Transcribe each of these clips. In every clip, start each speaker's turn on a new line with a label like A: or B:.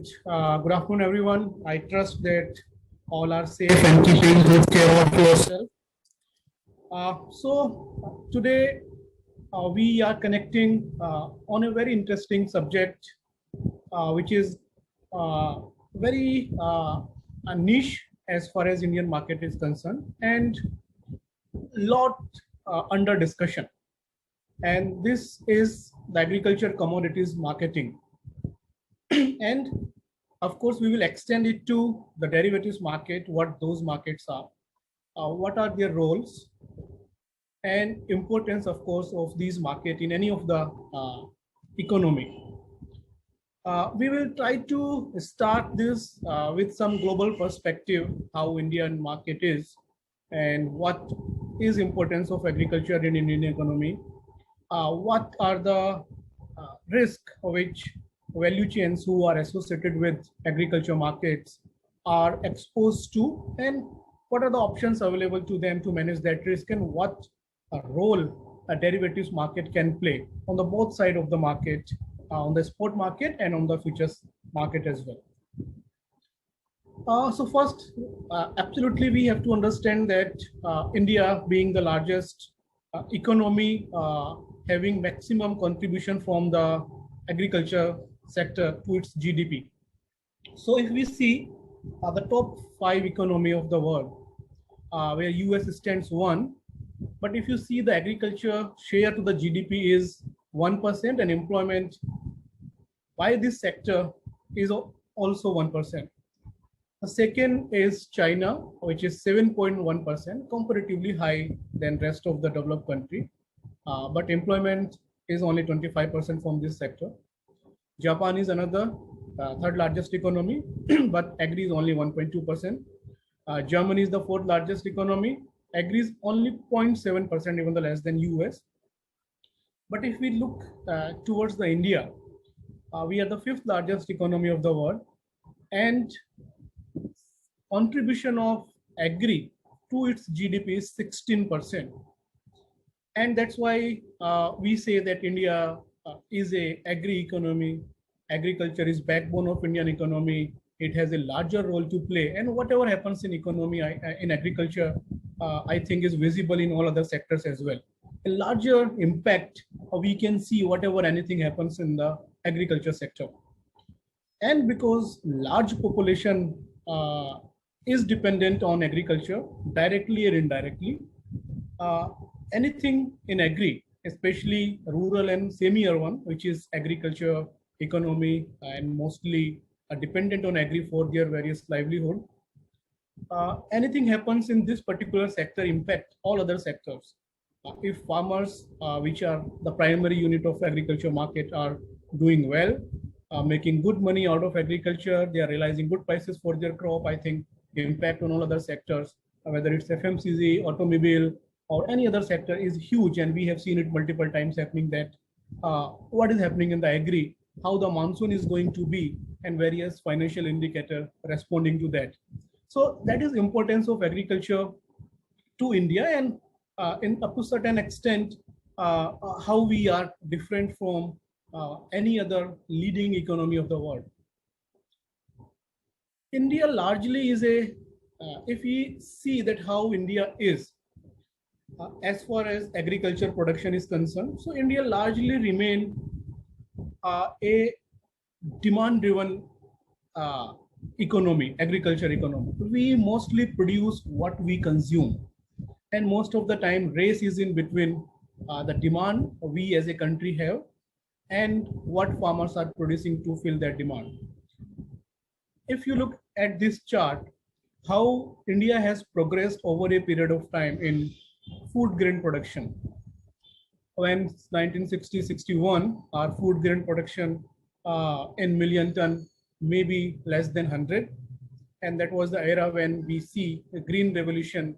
A: Good afternoon, everyone. I trust that all are safe and keeping good care of yourself. Today we are connecting on a very interesting subject, which is very a niche as far as Indian market is concerned, and lot under discussion. And this is the agriculture commodities marketing. And of course, we will extend it to the derivatives market, what those markets are, what are their roles, and importance, of course, of these market in any of the economy. We will try to start this with some global perspective, how Indian market is, and what is importance of agriculture in Indian economy, what are the risk which value chains who are associated with agriculture markets are exposed to, and what are the options available to them to manage that risk, and what role a derivatives market can play on the both side of the market, on the spot market and on the futures market as well. So first, absolutely, we have to understand that India being the largest economy, having maximum contribution from the agriculture sector to its GDP. So if we see the top 5 economy of the world, where US stands 1, but if you see the agriculture share to the GDP is 1%, and employment by this sector is also 1%. The second is China, which is 7.1%, comparatively high than rest of the developed country. But employment is only 25% from this sector. Japan is another third largest economy, but agri is only 1.2%. Germany is the fourth largest economy. Agri is only 0.7%, even the less than US. But if we look towards the India, we are the fifth largest economy of the world, and contribution of agri to its GDP is 16%. And that's why we say that India is a agri economy. Agriculture is backbone of Indian economy. It has a larger role to play, and whatever happens in economy, in agriculture, I think is visible in all other sectors as well. A larger impact we can see whatever anything happens in the agriculture sector. And because large population is dependent on agriculture, directly or indirectly, anything in agri, especially rural and semi-urban, which is agriculture economy and mostly dependent on agri for their various livelihood, anything happens in this particular sector impact all other sectors. If farmers, which are the primary unit of agriculture market, are doing well, making good money out of agriculture, they are realizing good prices for their crop, I think the impact on all other sectors, whether it's FMCG, automobile, or any other sector, is huge. And we have seen it multiple times happening that what is happening in the agri, how the monsoon is going to be, and various financial indicator responding to that. So that is importance of agriculture to India, and in up to certain extent, how we are different from any other leading economy of the world. India largely is a, if we see that how India is, as far as agriculture production is concerned, so India largely remain a demand-driven economy, agriculture economy. We mostly produce what we consume, and most of the time race is in between the demand we as a country have and what farmers are producing to fill that demand. If you look at this chart, how India has progressed over a period of time in food grain production. When 1960-61, our food grain production in million ton maybe less than 100, and that was the era when we see the green revolution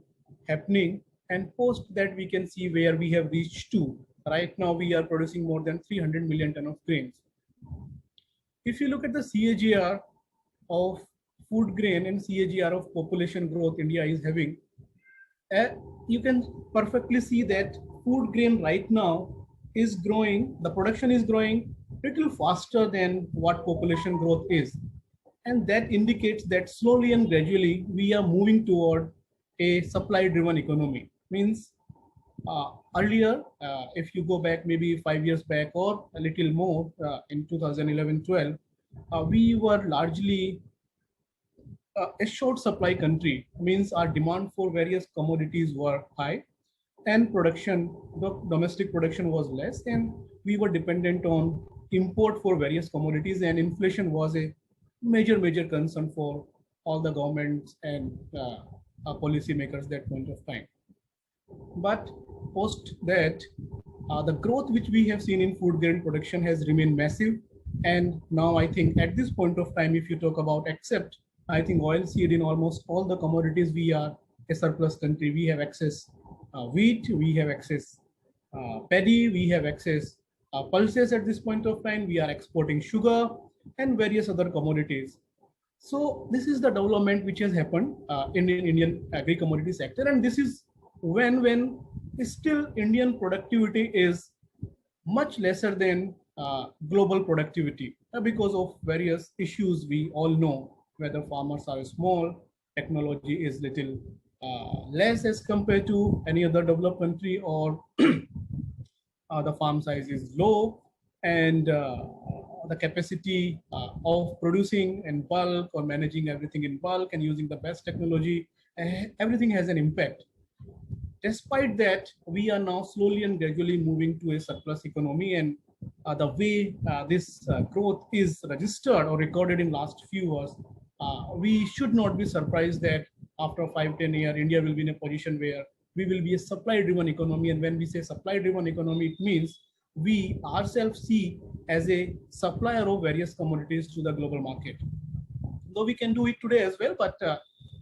A: happening, and post that we can see where we have reached to. Right now we are producing more than 300 million ton of grains. If you look at the CAGR of food grain and CAGR of population growth India is having, you can perfectly see that food grain right now is growing, the production is growing little faster than what population growth is. And that indicates that slowly and gradually we are moving toward a supply-driven economy. Means earlier, if you go back maybe 5 years back or a little more, in 2011-12, we were largely a short supply country. Means our demand for various commodities were high, and the domestic production was less, and we were dependent on import for various commodities, and inflation was a major concern for all the governments and policy makers that point of time. But post that, the growth which we have seen in food grain production has remained massive. And now I think at this point of time, if you talk about except, I think oilseed, in almost all the commodities, we are a surplus country. We have excess wheat, we have excess paddy, we have excess pulses at this point of time. We are exporting sugar and various other commodities. So this is the development which has happened in Indian agri-commodity sector, and this is when still Indian productivity is much lesser than global productivity because of various issues we all know, whether farmers are small, technology is little less as compared to any other developed country, or the farm size is low, and the capacity of producing in bulk or managing everything in bulk and using the best technology, everything has an impact. Despite that, we are now slowly and gradually moving to a surplus economy, and the way this growth is registered or recorded in last few years, we should not be surprised that after 5-10 years, India will be in a position where we will be a supply-driven economy. And when we say supply-driven economy, it means we ourselves see as a supplier of various commodities to the global market. Though we can do it today as well, but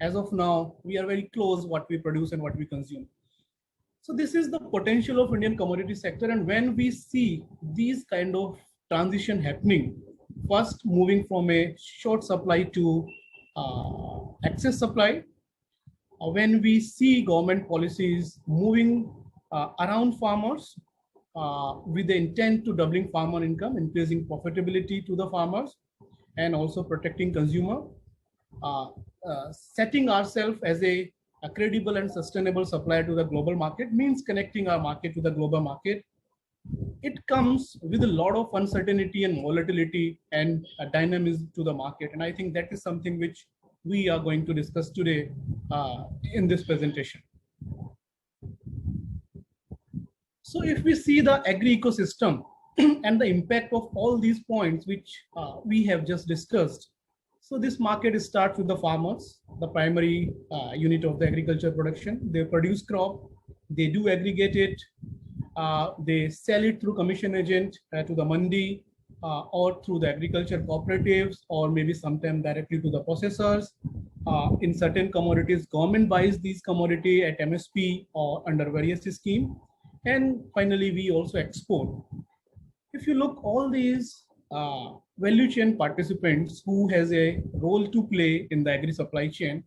A: as of now, we are very close what we produce and what we consume. So this is the potential of Indian commodity sector. And when we see these kind of transition happening, first moving from a short supply to excess supply, when we see government policies moving around farmers with the intent to doubling farmer income, increasing profitability to the farmers, and also protecting consumer, setting ourselves as a credible and sustainable supplier to the global market, means connecting our market to the global market. It comes with a lot of uncertainty and volatility and dynamism to the market. And I think that is something which we are going to discuss today in this presentation. So if we see the agri ecosystem and the impact of all these points which we have just discussed, so this market starts with the farmers, the primary unit of the agriculture production. They produce crop, they do aggregate it, they sell it through commission agent to the mandi or through the agriculture cooperatives, or maybe sometimes directly to the processors. In certain commodities, government buys these commodity at MSP or under various scheme. And finally, we also export. If you look all these value chain participants who has a role to play in the agri supply chain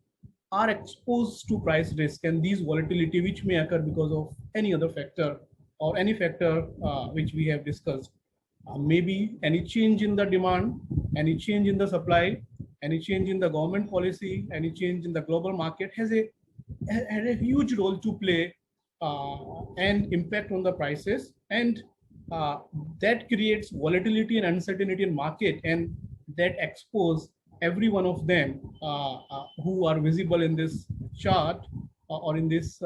A: are exposed to price risk and these volatility which may occur because of any other factor or any factor which we have discussed. Maybe any change in the demand, any change in the supply, any change in the government policy, any change in the global market had a huge role to play and impact on the prices, and that creates volatility and uncertainty in market, and that expose every one of them who are visible in this chart or in this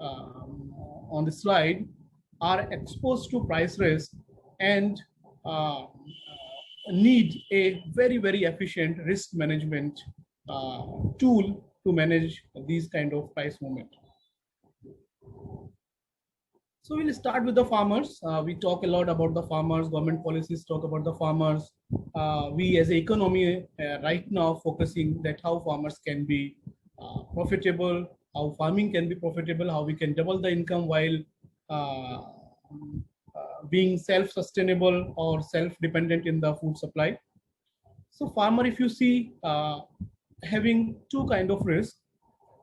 A: on the slide are exposed to price risk and need a very efficient risk management tool to manage these kind of price movement. So we'll start with the farmers. We talk a lot about the farmers, government policies talk about the farmers. We as an economy right now focusing that how farmers can be profitable, how farming can be profitable, how we can double the income while being self-sustainable or self-dependent in the food supply. So farmer, if you see, having two kind of risk.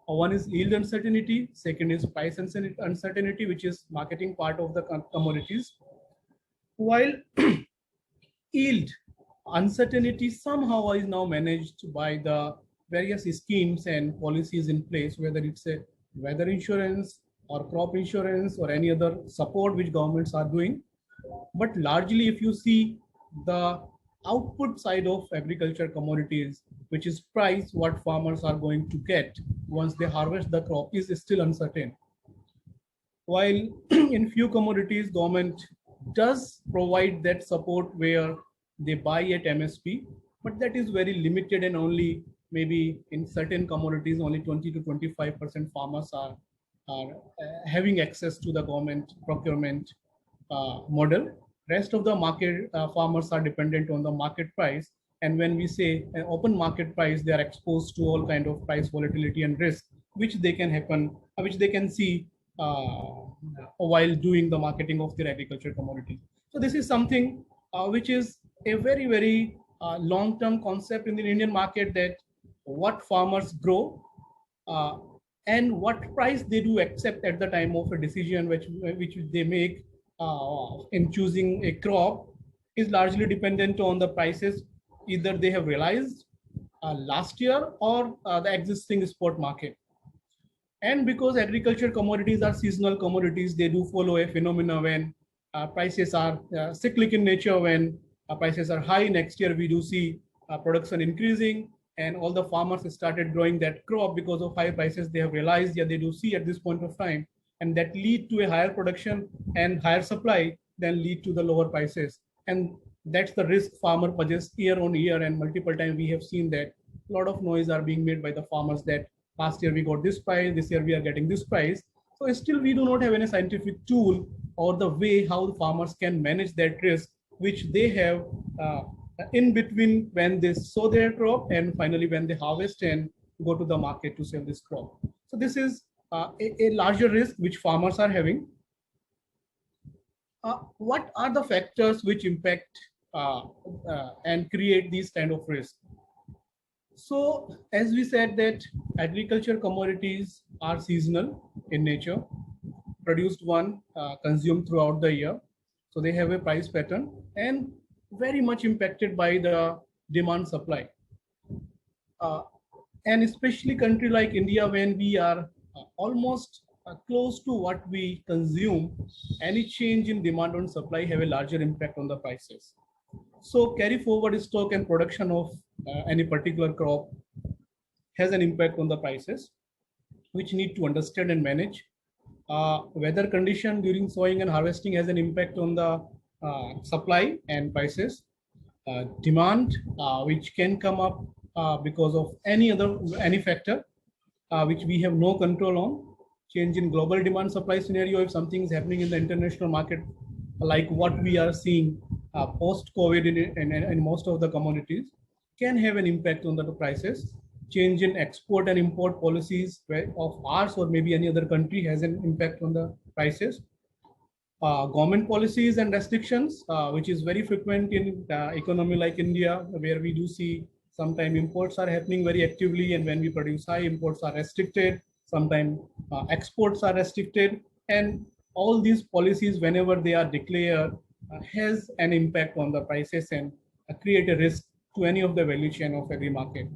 A: One is yield uncertainty, second is price uncertainty, which is marketing part of the commodities. While yield uncertainty somehow is now managed by the various schemes and policies in place, whether it's a weather insurance or crop insurance or any other support which governments are doing. But largely, if you see the output side of agriculture commodities, which is price, what farmers are going to get once they harvest the crop, is still uncertain. While in few commodities, government does provide that support where they buy at MSP, but that is very limited, and only maybe in certain commodities, only 20 to 25% farmers are having access to the government procurement model. Rest of the market farmers are dependent on the market price. And when we say an open market price, they are exposed to all kind of price volatility and risk, which they can happen, which they can see while doing the marketing of their agriculture commodity. So this is something which is a very, very long-term concept in the Indian market, that what farmers grow uh, and what price they do accept at the time of a decision which they make in choosing a crop is largely dependent on the prices either they have realized last year or the existing spot market. And because agriculture commodities are seasonal commodities, they do follow a phenomena when prices are cyclic in nature. When prices are high, next year we do see production increasing, and all the farmers started growing that crop because of high prices. They have realized, yeah, they do see at this point of time, and that lead to a higher production and higher supply, then lead to the lower prices. And that's the risk farmer purchases year on year, and multiple times we have seen that a lot of noise are being made by the farmers that last year we got this price, this year we are getting this price. So still we do not have any scientific tool or the way how the farmers can manage that risk, which they have in between when they sow their crop and finally when they harvest and go to the market to sell this crop. So this is a larger risk which farmers are having. What are the factors which impact and create these kind of risk? So as we said that agriculture commodities are seasonal in nature, produced one, consumed throughout the year. So they have a price pattern and very much impacted by the demand supply. Uh, and especially country like India, when we are almost close to what we consume, any change in demand on supply have a larger impact on the prices. So carry forward stock and production of any particular crop has an impact on the prices, which need to understand and manage. Weather condition during sowing and harvesting has an impact on the supply and prices. Demand, which can come up because of any factor, which we have no control on. Change in global demand supply scenario, if something is happening in the international market, like what we are seeing post-COVID in most of the commodities, can have an impact on the prices. Change in export and import policies of ours or maybe any other country has an impact on the prices. Government policies and restrictions, which is very frequent in economy like India, where we do see sometimes imports are happening very actively, and when we produce high, imports are restricted. Sometimes exports are restricted, and all these policies, whenever they are declared, has an impact on the prices and create a risk to any of the value chain of every market.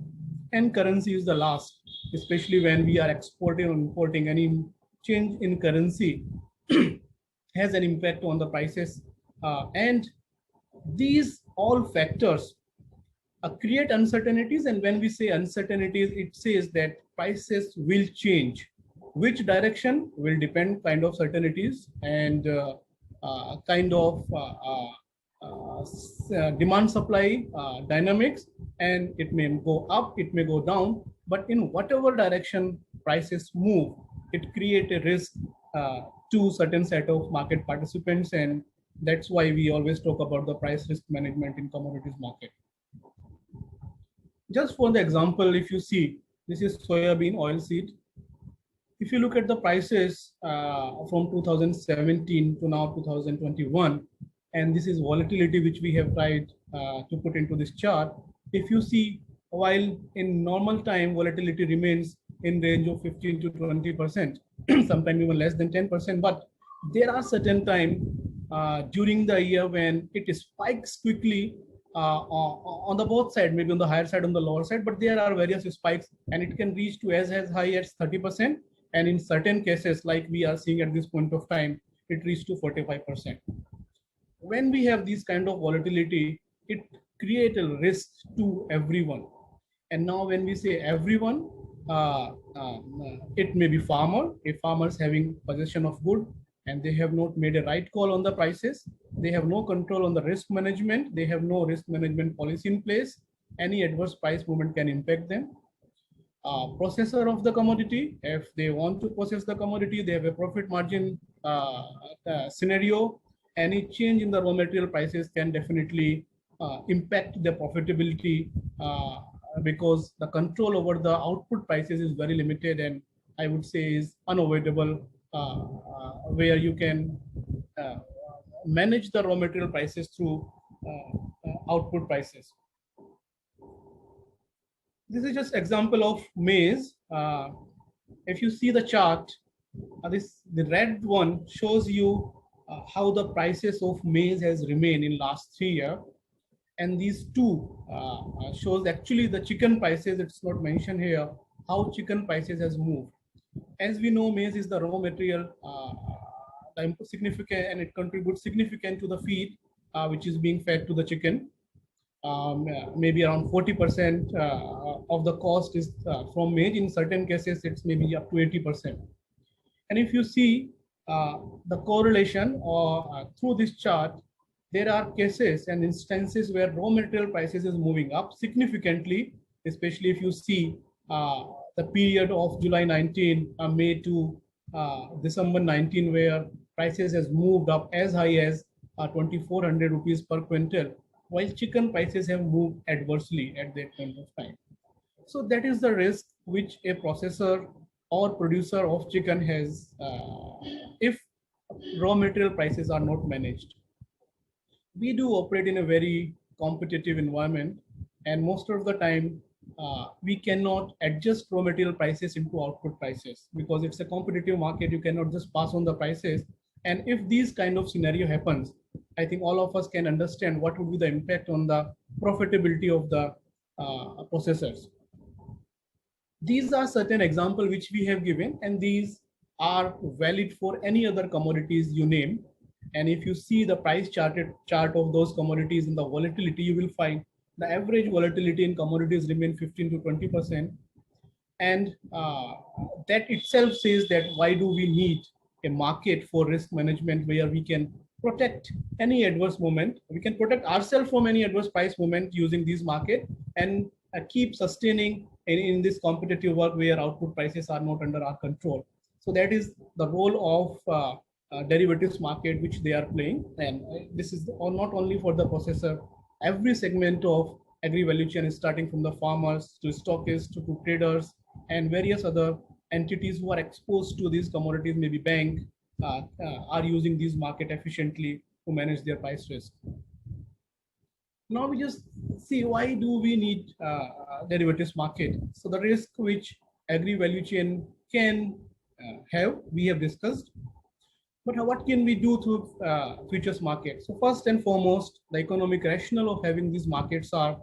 A: And currency is the last, especially when we are exporting or importing. Any change in currency has an impact on the prices. And these all factors create uncertainties. And when we say uncertainties, it says that prices will change. Which direction will depend kind of certainties and kind of demand supply dynamics, and it may go up, it may go down, but in whatever direction prices move, it create a risk to certain set of market participants. And that's why we always talk about the price risk management in commodities market. Just for the example, if you see, this is soybean oil seed. If you look at the prices from 2017 to now 2021, and this is volatility which we have tried to put into this chart. If you see, while in normal time volatility remains in range of 15 to 20%, sometimes even less than 10%, but there are certain time during the year when it spikes quickly on the both side, maybe on the higher side, on the lower side, but there are various spikes, and it can reach to as high as 30%. And in certain cases, like we are seeing at this point of time, it reached to 45%. When we have these kind of volatility, it creates a risk to everyone. And now when we say everyone, it may be farmer, if farmers having possession of good and they have not made a right call on the prices, they have no control on the risk management, they have no risk management policy in place, any adverse price movement can impact them. Processor of the commodity, if they want to process the commodity, they have a profit margin scenario. Any change in the raw material prices can definitely impact the profitability because the control over the output prices is very limited, and I would say is unavoidable, where you can manage the raw material prices through output prices. This is just example of maize. If you see the chart, the red one shows you how the prices of maize has remained in last 3 years. And these two shows actually the chicken prices, it's not mentioned here, how chicken prices has moved. As we know, maize is the raw material, significant, and it contributes significant to the feed, which is being fed to the chicken. Maybe around 40% of the cost is from maize. In certain cases, it's maybe up to 80%. And if you see the correlation or through this chart, there are cases and instances where raw material prices is moving up significantly, especially if you see the period of July 19, May to December 19, where prices has moved up as high as 2,400 rupees per quintal, while chicken prices have moved adversely at that point of time. So that is the risk which a processor or producer of chicken has if raw material prices are not managed. We do operate in a very competitive environment, and most of the time we cannot adjust raw material prices into output prices because it's a competitive market. You cannot just pass on the prices. And if these kind of scenario happens, I think all of us can understand what would be the impact on the profitability of the processors. These are certain examples which we have given, and these are valid for any other commodities you name. And if you see the price chart of those commodities and the volatility, you will find the average volatility in commodities remain 15 to 20%. And that itself says that why do we need a market for risk management where we can protect any adverse movement. We can protect ourselves from any adverse price movement using this market and keep sustaining in this competitive work where output prices are not under our control. So that is the role of derivatives market which they are playing. And this is not only for the processor, every segment of agri value chain is starting from the farmers to stockists to traders and various other entities who are exposed to these commodities, maybe bank, are using these market efficiently to manage their price risk. Now we just see why do we need derivatives market. So the risk which agri value chain can have, we have discussed. But what can we do through futures market? So first and foremost, the economic rationale of having these markets are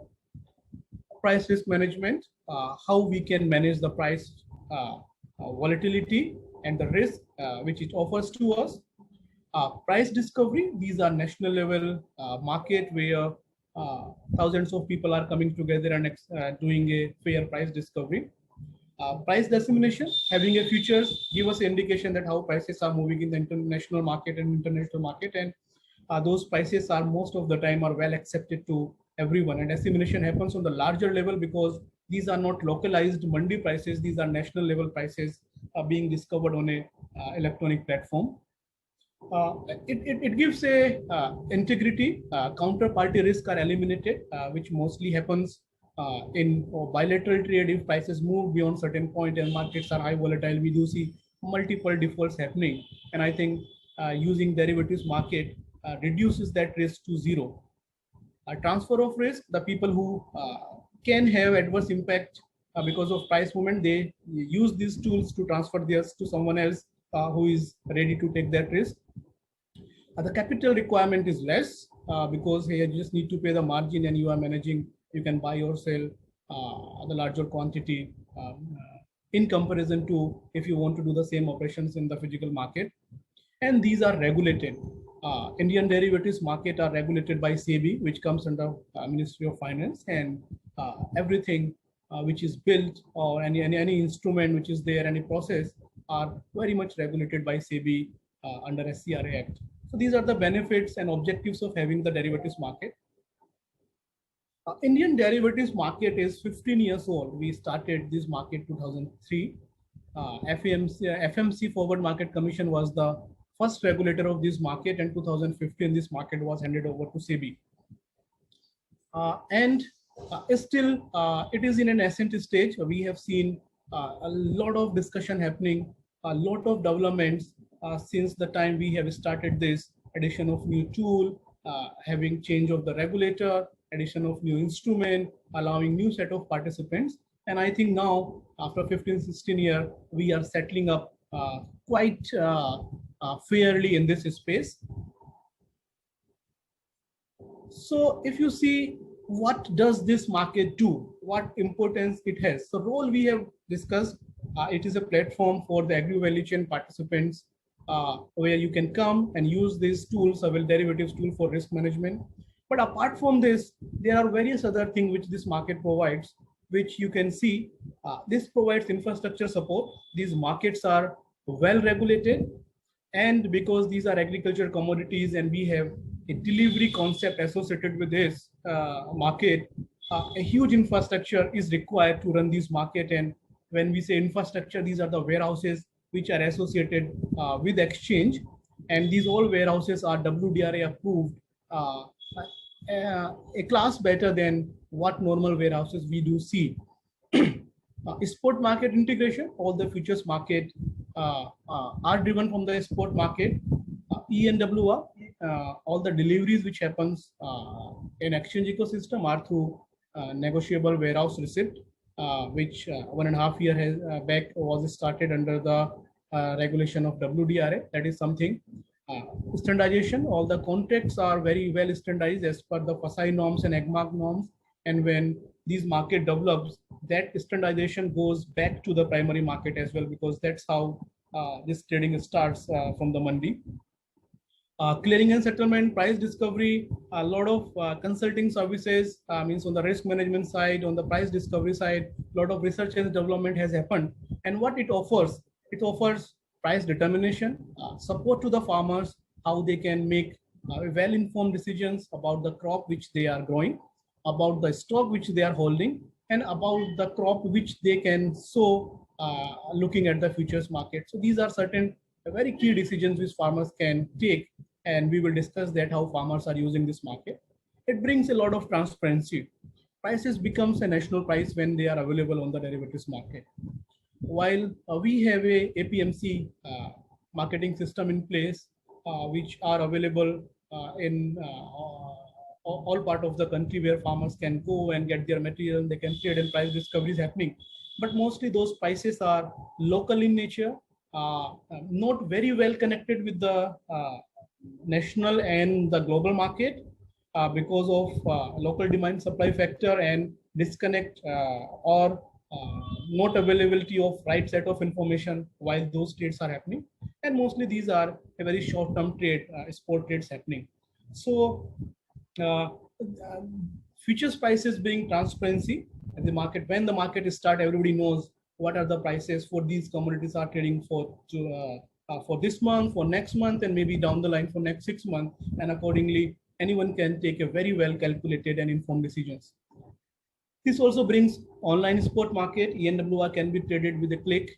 A: price risk management, how we can manage the price volatility and the risk which it offers to us. Price discovery, these are national level market where thousands of people are coming together and doing a fair price discovery. Price dissemination, having a futures give us an indication that how prices are moving in the international market and international market, and those prices are most of the time are well accepted to everyone, and dissemination happens on the larger level because these are not localized mandi prices, these are national level prices being discovered on a electronic platform. It gives a integrity, counterparty risk are eliminated, which mostly happens in bilateral trade. If prices move beyond certain point and markets are high volatile, we do see multiple defaults happening. And I think using derivatives market reduces that risk to zero. Transfer of risk, the people who can have adverse impact because of price movement, they use these tools to transfer theirs to someone else who is ready to take that risk. The capital requirement is less, because here you just need to pay the margin and you are managing, you can buy or sell the larger quantity in comparison to if you want to do the same operations in the physical market. And these are regulated. Indian derivatives market are regulated by SEBI, which comes under Ministry of Finance, and everything which is built or any instrument which is there, any process are very much regulated by SEBI under SCRA Act. So these are the benefits and objectives of having the derivatives market. Indian derivatives market is 15 years old. We started this market 2003. FMC Forward Market Commission was the first regulator of this market, and 2015 this market was handed over to SEBI. And still it is in an nascent stage. We have seen a lot of discussion happening, a lot of developments since the time we have started this, addition of new tool, having change of the regulator, addition of new instrument, allowing new set of participants. And I think now, after 15, 16 years, we are settling up quite fairly in this space. So if you see, what does this market do? What importance it has? The role we have discussed, it is a platform for the agri value chain participants where you can come and use these tools, avail derivatives tool for risk management. But apart from this, there are various other things which this market provides, which you can see. This provides infrastructure support. These markets are well regulated. And because these are agriculture commodities and we have a delivery concept associated with this market, a huge infrastructure is required to run this market. And when we say infrastructure, these are the warehouses which are associated with exchange. And these all warehouses are WDRA approved, a class better than what normal warehouses we do see. Spot market integration, all the futures market are driven from the spot market. ENWR, all the deliveries which happens in exchange ecosystem are through negotiable warehouse receipt, which 1.5 years back was started under the regulation of WDRA. That is something. Standardization, all the contracts are very well standardized as per the FSSAI norms and AGMARK norms. And when these market develops, that standardization goes back to the primary market as well, because that's how this trading starts from the mandi. Clearing and settlement, price discovery, a lot of consulting services, means on the risk management side, on the price discovery side, a lot of research and development has happened. And what it offers price determination, support to the farmers, how they can make well-informed decisions about the crop which they are growing, about the stock which they are holding, and about the crop which they can sow looking at the futures market. So these are certain very key decisions which farmers can take, and we will discuss that how farmers are using this market. It brings a lot of transparency. Prices becomes a national price when they are available on the derivatives market. While we have a APMC marketing system in place, which are available in all part of the country, where farmers can go and get their material, they can trade, and price discovery is happening. But mostly those prices are local in nature, not very well connected with the national and the global market because of local demand supply factor and disconnect or not availability of right set of information while those trades are happening. And mostly these are a very short-term trade, spot trades happening. So futures prices being transparency at the market. When the market is start, everybody knows what are the prices for these commodities are trading for this month, for next month, and maybe down the line for next 6 months. And accordingly, anyone can take a very well calculated and informed decisions. This also brings online spot market. ENWR can be traded with a click.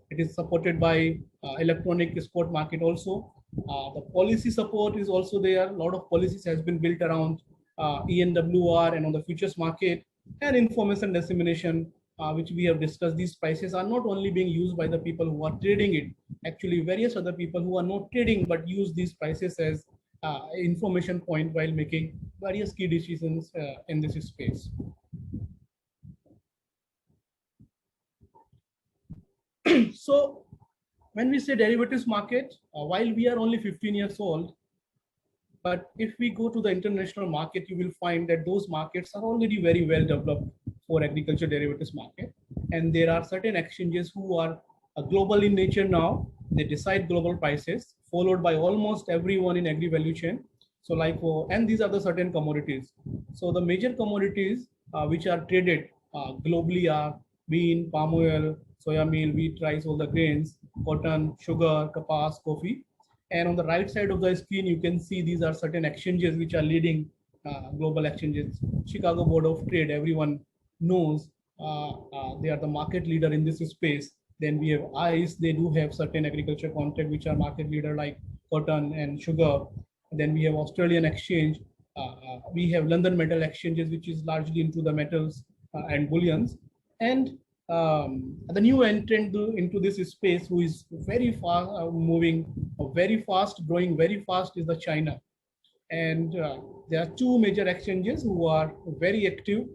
A: It is supported by electronic spot market also. The policy support is also there. A lot of policies has been built around ENWR and on the futures market, and information dissemination, which we have discussed. These prices are not only being used by the people who are trading it. Actually, various other people who are not trading but use these prices as information point while making various key decisions in this space. So when we say derivatives market, while we are only 15 years old, But if we go to the international market, you will find that those markets are already very well developed for agriculture derivatives market. And there are certain exchanges who are global in nature now. They decide global prices, followed by almost everyone in agri value chain. So like, and these are the certain commodities. So the major commodities which are traded globally are bean, palm oil, soya meal, wheat, rice, all the grains, cotton, sugar, kapas, coffee. And on the right side of the screen, you can see these are certain exchanges which are leading global exchanges. Chicago Board of Trade, everyone knows they are the market leader in this space. Then we have ICE, they do have certain agriculture contract which are market leader like cotton and sugar. Then we have Australian exchange. We have London Metal Exchanges, which is largely into the metals and bullions. And the new entrant into this space, who is very fast moving, very fast, growing very fast, is the China. And there are two major exchanges who are very active,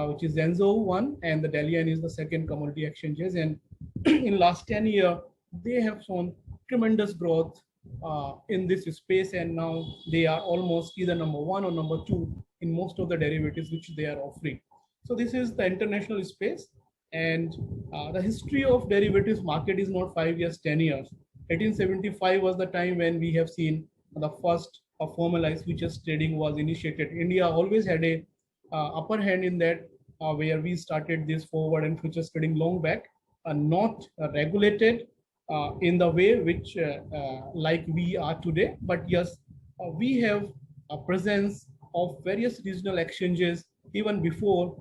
A: which is Zhenzhou one, and the Dalian is the second commodity exchanges. And in last 10 years, they have shown tremendous growth in this space, and now they are almost either number one or number two in most of the derivatives which they are offering. So this is the international space. And the history of derivatives market is not 5 years, 10 years. 1875 was the time when we have seen the first formalized futures trading was initiated. India always had a upper hand in that, where we started this forward and futures trading long back, not regulated in the way which like we are today. But yes, we have a presence of various regional exchanges even before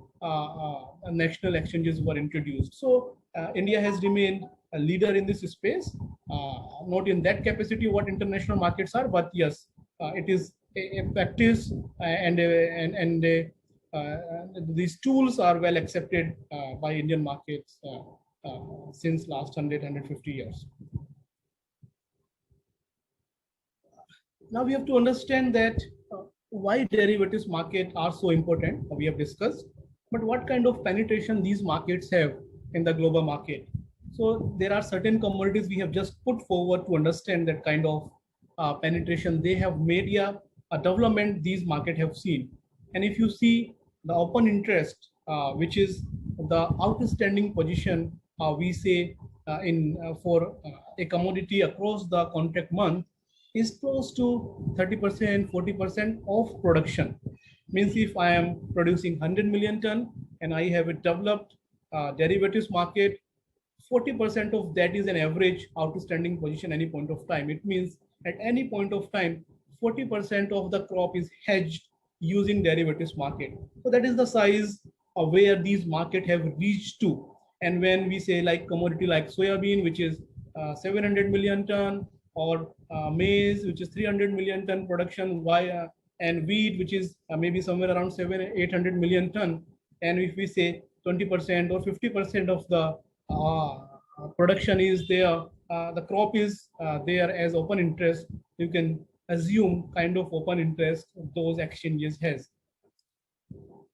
A: national exchanges were introduced. So India has remained a leader in this space, not in that capacity what international markets are, but yes, it is a practice, and these tools are well accepted by Indian markets since last 150 years. Now we have to understand that why derivatives market are so important, we have discussed, but what kind of penetration these markets have in the global market. So there are certain commodities we have just put forward to understand that kind of penetration they have made, a development these market have seen. And if you see the open interest, which is the outstanding position, we say for a commodity across the contract month, is close to 30%, 40% of production. Means if I am producing 100 million ton and I have a developed derivatives market, 40% of that is an average outstanding position any point of time. It means at any point of time, 40% of the crop is hedged using derivatives market. So that is the size of where these market have reached to. And when we say like commodity like soybean, which is 700 million ton, or maize, which is 300 million ton production, and wheat, which is maybe somewhere around 800 million ton. And if we say 20% or 50% of the production is there, the crop is there as open interest, you can assume kind of open interest those exchanges has.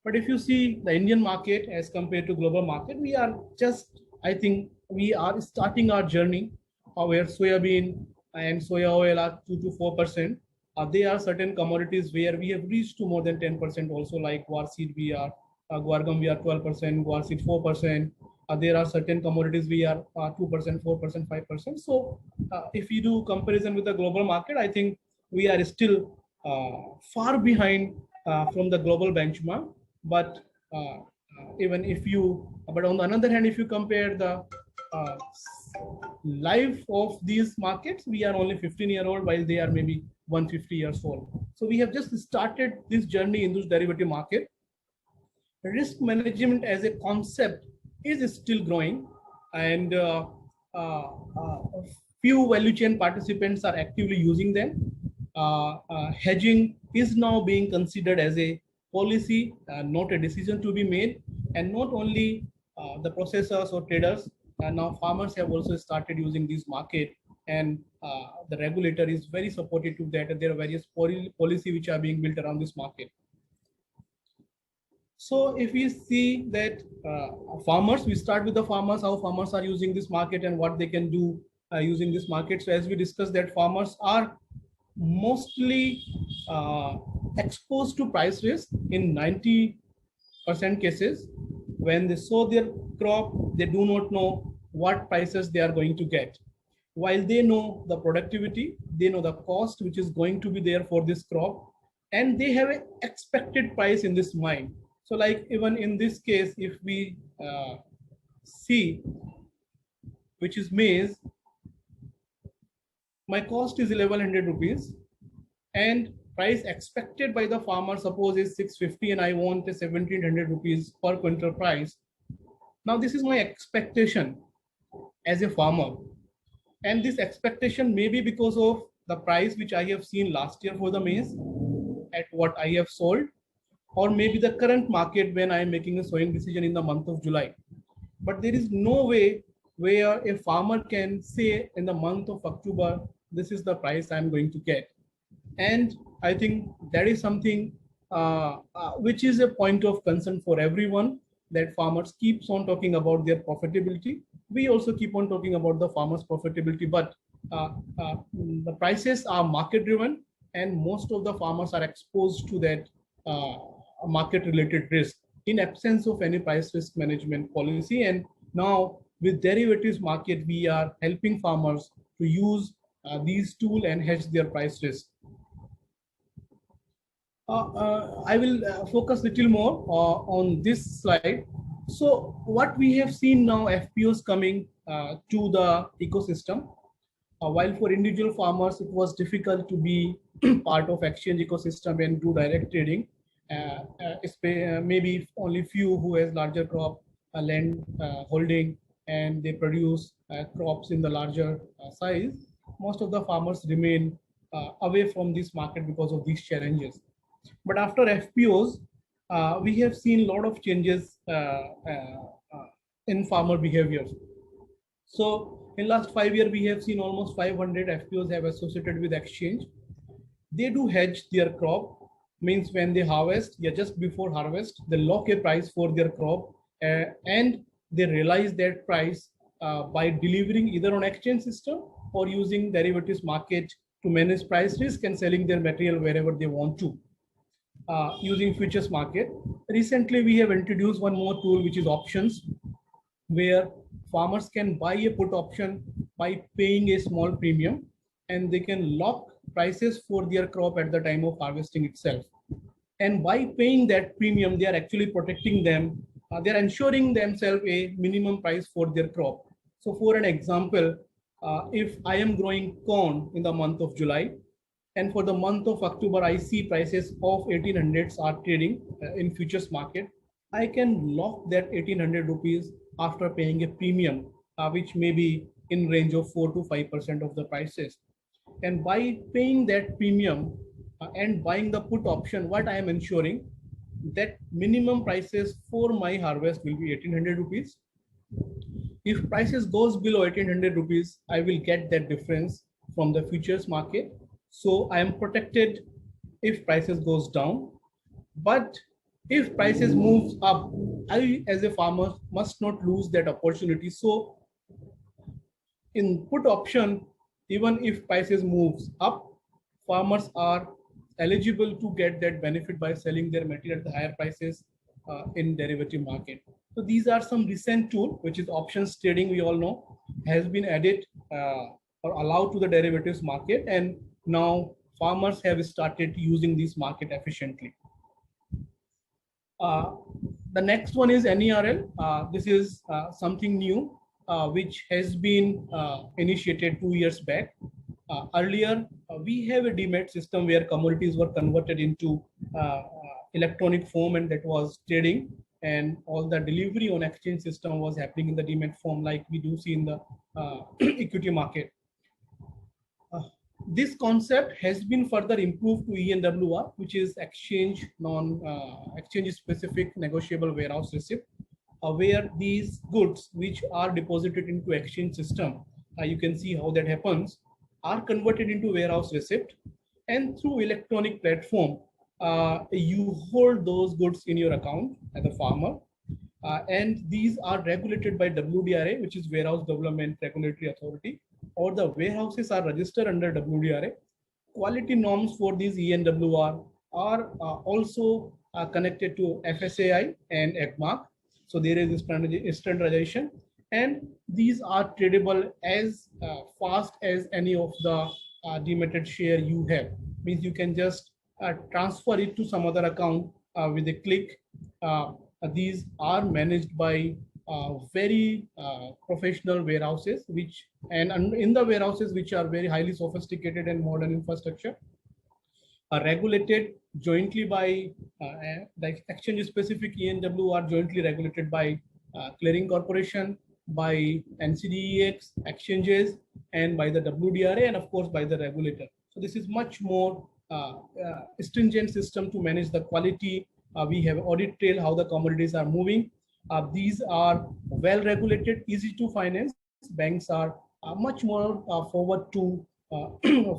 A: But if you see the Indian market as compared to global market, we are just, I think we are starting our journey where soybean and soya oil are 2 to 4%. There are certain commodities where we have reached to more than 10% also, like guar seed we are, guar gum we are 12%, guar seed 4%. There are certain commodities we are 2%, 4%, 5%. So if you do comparison with the global market, I think we are still far behind from the global benchmark. But even if you, but on the other hand, if you compare the life of these markets, we are only 15-year-old while they are maybe 150 years old. So we have just started this journey in this derivative market. Risk management as a concept is still growing, and few value chain participants are actively using them. Hedging is now being considered as a policy, not a decision to be made. And not only the processors or traders, now farmers have also started using this market, and the regulator is very supportive to that, and there are various policy which are being built around this market. So if we see that farmers, we start with the farmers, how farmers are using this market and what they can do using this market. So as we discussed that farmers are mostly exposed to price risk in 90% cases. When they sow their crop, they do not know what prices they are going to get. While they know the productivity, they know the cost which is going to be there for this crop, and they have an expected price in this mind. So like even in this case, if we see, which is maize, my cost is 1100 rupees and price expected by the farmer suppose is 650 and I want a 1700 rupees per quintal price. Now this is my expectation as a farmer, and this expectation may be because of the price which I have seen last year for the maize at what I have sold, or maybe the current market when I am making a sowing decision in the month of July. But there is no way where a farmer can say in the month of October, this is the price I'm going to get. And I think that is something which is a point of concern for everyone, that farmers keeps on talking about their profitability. We also keep on talking about the farmers' profitability, but the prices are market driven, and most of the farmers are exposed to that market related risk in absence of any price risk management policy. And now with derivatives market, we are helping farmers to use these tools and hedge their price risk. I will focus a little more on this slide. So what we have seen now, FPOs coming to the ecosystem. While for individual farmers, it was difficult to be part of exchange ecosystem and do direct trading. Maybe only few who has larger crop land holding and they produce crops in the larger size. Most of the farmers remain away from this market because of these challenges. But after FPOs, we have seen a lot of changes in farmer behaviors. So in last 5 years, we have seen almost 500 FPOs have associated with exchange. They do hedge their crop, means when they harvest, just before harvest, they lock a price for their crop and they realize that price by delivering either on exchange system or using derivatives market to manage price risk and selling their material wherever they want to. Using futures market. Recently, we have introduced one more tool, which is options, where farmers can buy a put option by paying a small premium, and they can lock prices for their crop at the time of harvesting itself. And by paying that premium, they are actually protecting them. They are ensuring themselves a minimum price for their crop. So for an example, if I am growing corn in the month of July, and for the month of October, I see prices of 1800s are trading in futures market, I can lock that 1800 rupees after paying a premium, which may be in range of 4 to 5% of the prices. And by paying that premium and buying the put option, what I am ensuring that minimum prices for my harvest will be 1800 rupees. If prices goes below 1800 rupees, I will get that difference from the futures market. So I am protected if prices goes down. But if prices moves up, I as a farmer must not lose that opportunity. So in put option, even if prices moves up, farmers are eligible to get that benefit by selling their material at the higher prices in derivative market. So these are some recent tool, which is options trading, we all know, has been added or allowed to the derivatives market, and now farmers have started using this market efficiently. The next one is NERL. This is something new which has been initiated 2 years back. Earlier, we have a demat system where commodities were converted into electronic form, and that was trading, and all the delivery on exchange system was happening in the demat form, like we do see in the equity market. This concept has been further improved to ENWR, which is exchange specific negotiable warehouse receipt, where these goods which are deposited into exchange system, you can see how that happens, are converted into warehouse receipt, and through electronic platform, you hold those goods in your account as a farmer. And these are regulated by WDRA, which is Warehouse Development Regulatory Authority, or the warehouses are registered under WDRA. quality norms for these ENWR are also connected to FSAI and ECMARC. So there is standardization, and these are tradable as fast as any of the dematted share you have. Means you can just transfer it to some other account with a click. These are managed by very professional warehouses, which and in the warehouses which are very highly sophisticated and modern infrastructure, are regulated jointly by like exchange specific ENW are jointly regulated by clearing corporation, by NCDEX exchanges, and by the WDRA, and of course by the regulator. So this is much more stringent system to manage the quality. We have audit trail how the commodities are moving. These are well regulated, easy to finance. Banks are much more forward to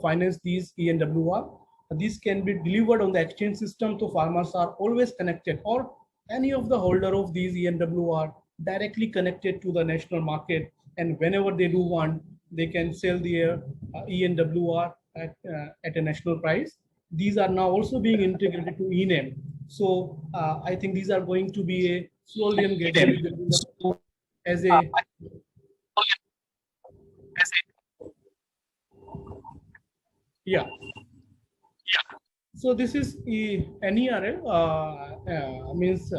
A: finance these ENWR. These can be delivered on the exchange system, so farmers are always connected, or any of the holder of these ENWR directly connected to the national market, and whenever they do want, they can sell their ENWR at a national price. These are now also being integrated to eNAM. So I think these are going to be a slowly and gradually building up as a yeah. So this is NERL, means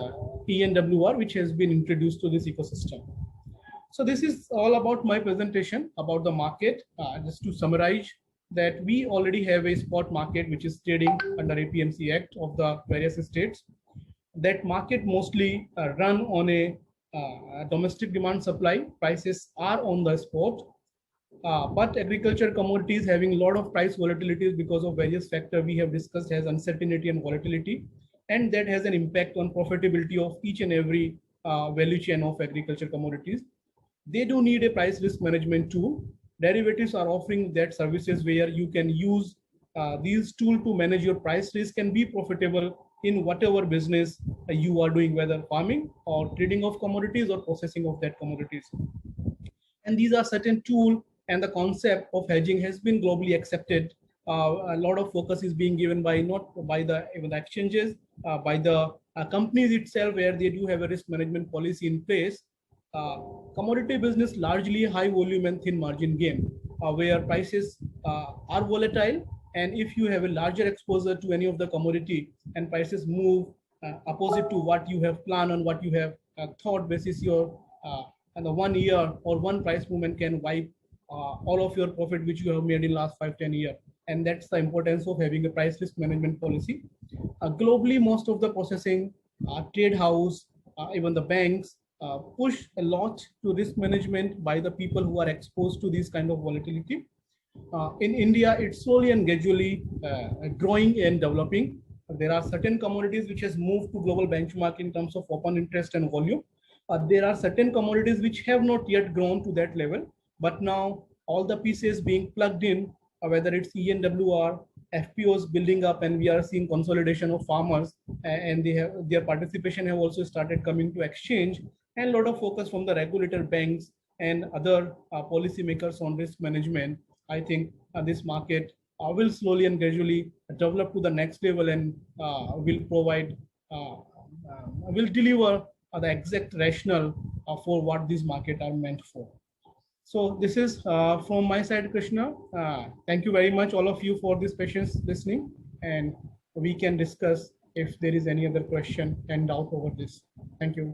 A: ENWR, which has been introduced to this ecosystem. So this is all about my presentation about the market. Just to summarize that we already have a spot market which is trading under APMC Act of the various states. That market mostly run on a domestic demand supply. Prices are on the spot. But agriculture commodities having a lot of price volatilities because of various factors we have discussed has uncertainty and volatility, and that has an impact on profitability of each and every value chain of agriculture commodities. They do need a price risk management tool. Derivatives are offering that services where you can use these tools to manage your price risk and be profitable in whatever business you are doing, whether farming or trading of commodities or processing of that commodities. And these are certain tools, and the concept of hedging has been globally accepted. A lot of focus is being given by not by the even the exchanges, by the companies itself, where they do have a risk management policy in place. Commodity business largely high volume and thin margin game, where prices are volatile, and if you have a larger exposure to any of the commodity and prices move opposite to what you have planned and what you have thought basis your and the 1 year or one price movement can wipe all of your profit which you have made in last 5-10 years. And that's the importance of having a price risk management policy. Globally, most of the processing, trade house, even the banks push a lot to risk management by the people who are exposed to this kind of volatility. In India, it's slowly and gradually growing and developing. There are certain commodities which has moved to global benchmark in terms of open interest and volume. There are certain commodities which have not yet grown to that level, but now all the pieces being plugged in, whether it's ENWR, FPOs building up, and we are seeing consolidation of farmers, and they have their participation have also started coming to exchange, and a lot of focus from the regulator, banks, and other policymakers on risk management. I think this market will slowly and gradually develop to the next level and will provide, will deliver the exact rationale for what these markets are meant for. So this is from my side, Krishna. Thank you very much, all of you, for this patience listening, and we can discuss if there is any other question and doubt over this. Thank you.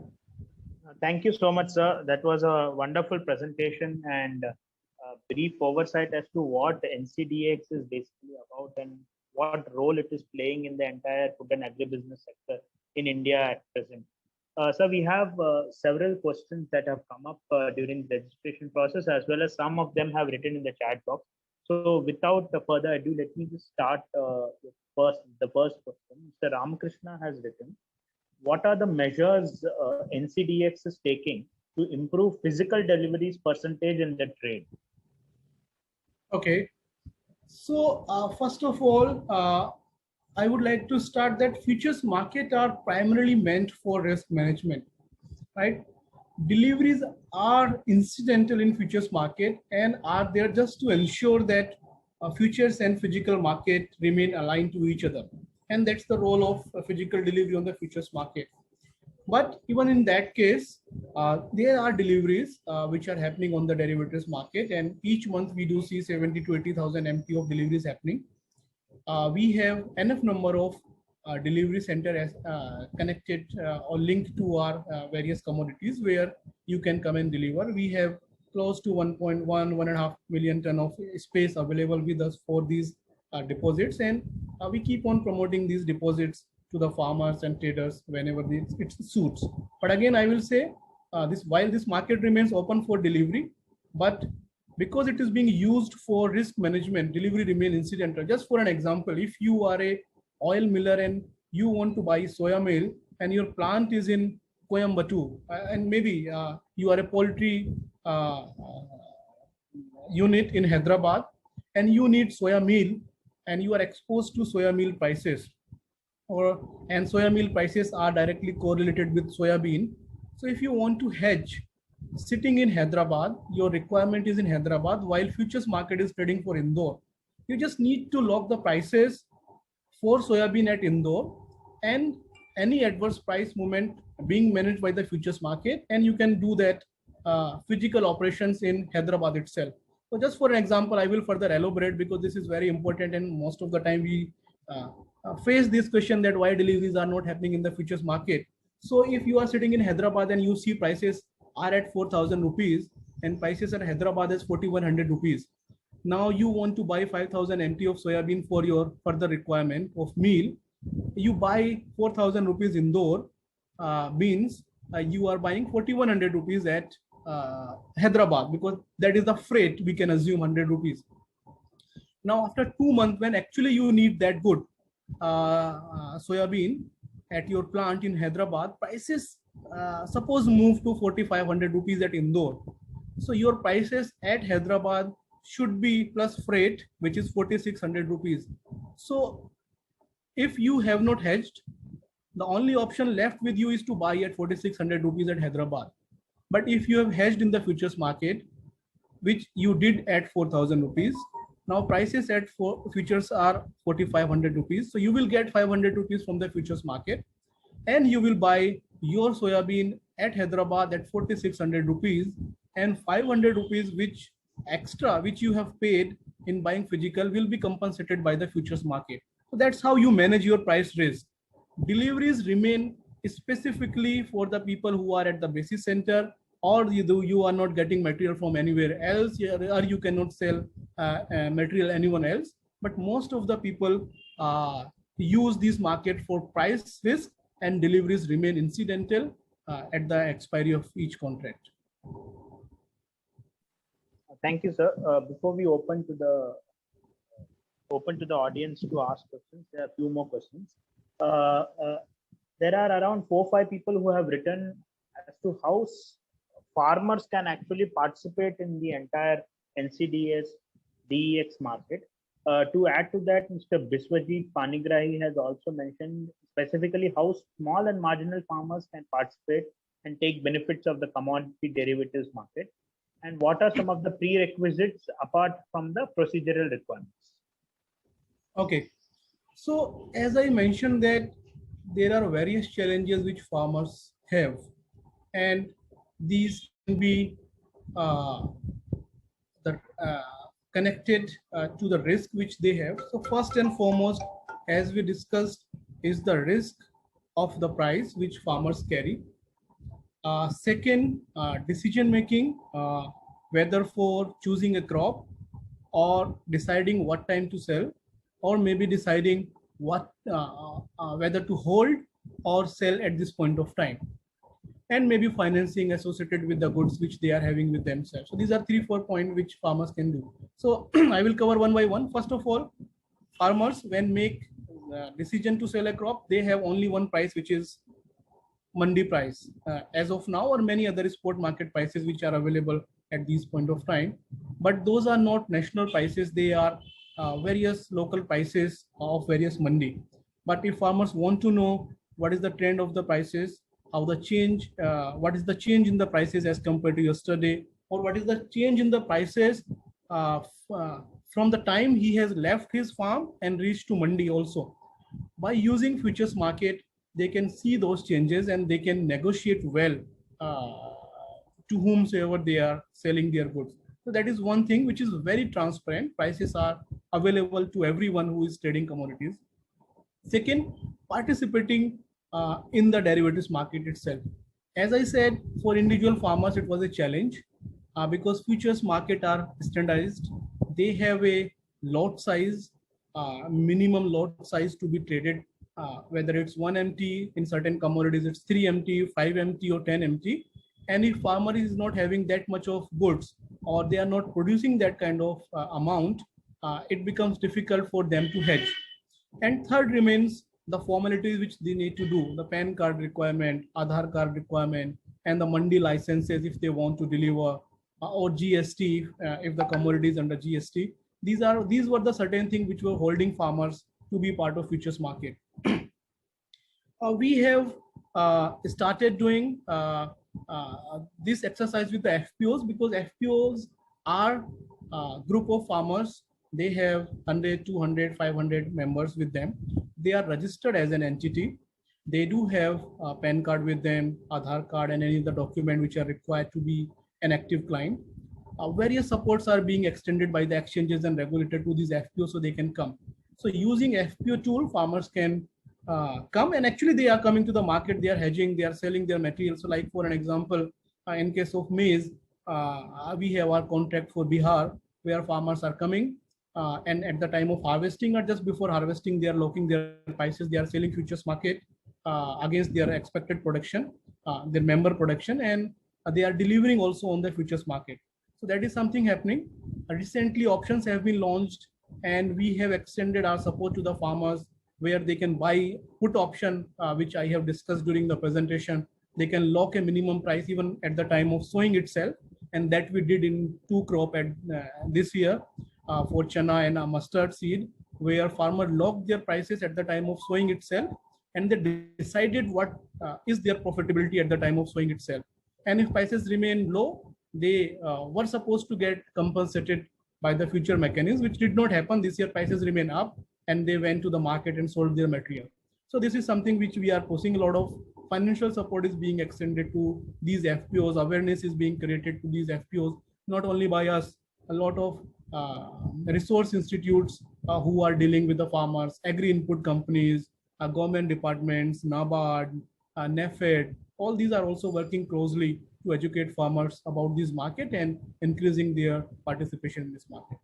B: Thank you so much, sir. That was a wonderful presentation and brief oversight as to what NCDEX is basically about and what role it is playing in the entire food and agribusiness sector in India at present. So we have several questions that have come up during the registration process, as well as some of them have written in the chat box. So without further ado, let me just start with the first question. Mr. Ramakrishna has written, what are the measures NCDEX is taking to improve physical deliveries percentage in the trade?
A: Okay. So first of all, I would like to start that futures market are primarily meant for risk management, right? Deliveries are incidental in futures market and are there just to ensure that futures and physical market remain aligned to each other. And that's the role of physical delivery on the futures market. But even in that case, there are deliveries which are happening on the derivatives market, and each month we do see 70 to 80,000 MT of deliveries happening. We have enough number of delivery center as connected or linked to our various commodities where you can come and deliver. We have close to 1.1.5 million ton of space available with us for these deposits, and we keep on promoting these deposits to the farmers and traders whenever it suits. But again, I will say this, while this market remains open for delivery, but because it is being used for risk management, delivery remain incidental. Just for an example, if you are a oil miller and you want to buy soya meal and your plant is in Coimbatore, and maybe you are a poultry unit in Hyderabad and you need soya meal and you are exposed to soya meal prices, and soya meal prices are directly correlated with soybean. So if you want to hedge sitting in Hyderabad, your requirement is in Hyderabad while futures market is trading for Indore, you just need to lock the prices for soybean at Indore and any adverse price movement being managed by the futures market, and you can do that physical operations in Hyderabad itself. So just for an example, I will further elaborate because this is very important, and most of the time we face this question that why deliveries are not happening in the futures market. So if you are sitting in Hyderabad and you see prices are at 4,000 rupees and prices at Hyderabad is 4,100 rupees. Now you want to buy 5,000 MT of soybean for your further requirement of meal. You buy 4,000 rupees Indore beans. You are buying 4,100 rupees at Hyderabad because that is the freight, we can assume 100 rupees. Now after 2 months, when actually you need that good soybean at your plant in Hyderabad, prices suppose move to 4,500 rupees at Indore. So your prices at Hyderabad should be plus freight, which is 4,600 rupees. So if you have not hedged, the only option left with you is to buy at 4,600 rupees at Hyderabad. But if you have hedged in the futures market, which you did at 4,000 rupees, now prices at futures are 4,500 rupees. So you will get 500 rupees from the futures market, and you will buy your soybean at Hyderabad at 4,600 rupees, and 500 rupees which you have paid in buying physical will be compensated by the futures market. So that's how you manage your price risk. Deliveries remain specifically for the people who are at the basis center, or you are not getting material from anywhere else, or you cannot sell material anyone else. But most of the people use this market for price risk, and deliveries remain incidental at the expiry of each contract.
B: Thank you, sir. Before we open to the audience to ask questions, there are a few more questions. There are around 4 or 5 people who have written as to how farmers can actually participate in the entire NCDS DEX market. To add to that, Mr. Biswajit Panigrahi has also mentioned specifically how small and marginal farmers can participate and take benefits of the commodity derivatives market, and what are some of the prerequisites apart from the procedural requirements.
A: Okay, so as I mentioned that there are various challenges which farmers have, and these can be connected to the risk which they have. So first and foremost, as we discussed, is the risk of the price which farmers carry. Second, decision making, whether for choosing a crop or deciding what time to sell, or maybe deciding what whether to hold or sell at this point of time, and maybe financing associated with the goods which they are having with themselves. So these are 3-4 points which farmers can do. So I will cover one by one. First of all, farmers, when make decision to sell a crop, they have only one price, which is mandi price as of now, or many other spot market prices which are available at this point of time. But those are not national prices. They are various local prices of various mandi. But if farmers want to know what is the trend of the prices, how the change, what is the change in the prices as compared to yesterday, or what is the change in the prices from the time he has left his farm and reached to mandi also. By using futures market, they can see those changes and they can negotiate well to whomsoever they are selling their goods. So that is one thing which is very transparent. Prices are available to everyone who is trading commodities. Second, participating in the derivatives market itself. As I said, for individual farmers, it was a challenge because futures market are standardized. They have a lot size, minimum lot size to be traded, whether it's 1 MT, in certain commodities, it's 3 MT, 5 MT or 10 MT. And if farmer is not having that much of goods or they are not producing that kind of amount, it becomes difficult for them to hedge. And third remains the formalities which they need to do, the PAN card requirement, Aadhaar card requirement, and the mandi licenses if they want to deliver, or GST if the commodity is under GST. These were the certain things which were holding farmers to be part of futures market. We have started doing this exercise with the FPOs because FPOs are a group of farmers. They have 100, 200, 500 members with them. They are registered as an entity. They do have a PAN card with them, Aadhaar card, and any of the document which are required to be an active client. Various supports are being extended by the exchanges and regulator to these FPOs so they can come. So using FPO tool, farmers can come, and actually they are coming to the market, they are hedging, they are selling their material. So like for an example, in case of maize, we have our contract for Bihar where farmers are coming and at the time of harvesting or just before harvesting, they are locking their prices, they are selling futures market against their expected production, their member production, and they are delivering also on the futures market. So that is something happening. Recently options have been launched and we have extended our support to the farmers where they can buy put option, which I have discussed during the presentation. They can lock a minimum price even at the time of sowing itself. And that we did in 2 crop at this year for chana and mustard seed, where farmer locked their prices at the time of sowing itself. And they decided what is their profitability at the time of sowing itself. And if prices remain low, they were supposed to get compensated by the future mechanism, which did not happen. This year prices remain up and they went to the market and sold their material. So this is something which we are pushing. A lot of financial support is being extended to these FPOs. Awareness is being created to these FPOs, not only by us, a lot of resource institutes who are dealing with the farmers, agri-input companies, government departments, NABARD, NAFED, all these are also working closely to educate farmers about this market and increasing their participation in this market.